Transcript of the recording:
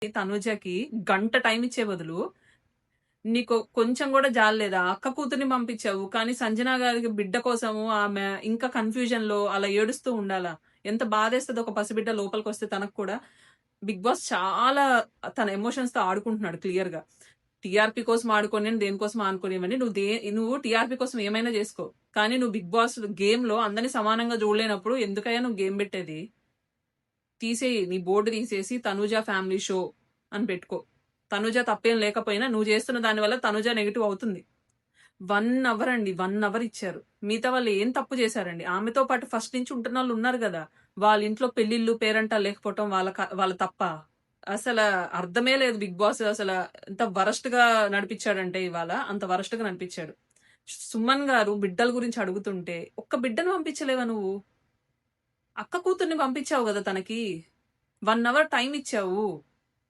తనుజకి గంట టైం ఇచ్చే బదులు నీకు కొంచెం కూడా జాలేదా? అక్క కూతుర్ని పంపించావు. కానీ సంజన గారికి బిడ్డ కోసము ఆమె ఇంకా కన్‌ఫ్యూజన్‌లో అలా ఏడుస్తూ ఉండాలా? ఎంత బాధేస్తది ఒక పసిబిడ్డ లోపలికొస్తే తనకు కూడా. బిగ్ బాస్ చాలా తన ఎమోషన్స్‌తో ఆడుకుంటున్నాడు క్లియర్‌గా. టీఆర్‌పీ కోసం ఆడుకోనివ్వండి, దేనికోసం ఆడుకోనివ్వండి. నువ్వు టీఆర్‌పీ కోసం ఏమైనా చేసుకో. కానీ నువ్వు బిగ్ బాస్ గేమ్‌లో అందరిని సమానంగా చూడలేనప్పుడు ఎందుకయ్యా నువ్వు గేమ్ పెట్టేది? తీసేయి. నీ బోర్డ్ తీసేసి 'తనూజ ఫ్యామిలీ షో' అని పెట్టుకో. తనుజ తప్పేం లేకపోయినా నువ్వు చేస్తున్న దాని వల్ల తనుజ నెగెటివ్ అవుతుంది. 1 అవర్ అండి. 1 అవర్ ఇచ్చారు. మిగతా వాళ్ళు ఏం తప్పు చేశారండి? ఆమెతో పాటు ఫస్ట్ నుంచి ఉంటున్నోళ్ళు ఉన్నారు గదా! వాళ్ళ ఇంట్లో పెళ్ళిళ్ళు, పేరంటాలు లేకపోవటం వాళ్ళ తప్పా? అసల అర్థమే లేదు బిగ్ బాస్ అసల ఎంత వరస్ట్‌గా నడిపించాడంటే ఇవాళ అంత వరస్ట్‌గా నడిపించాడు. సుమన్ గారు బిడ్డల గురించి అడుగుతుంటే ఒక్క బిడ్డను పంపించలేవా నువ్వు? అక్క కూతుర్ని పంపించావు గదా తనకి. 1 అవర్ టైమ్ ఇచ్చావు.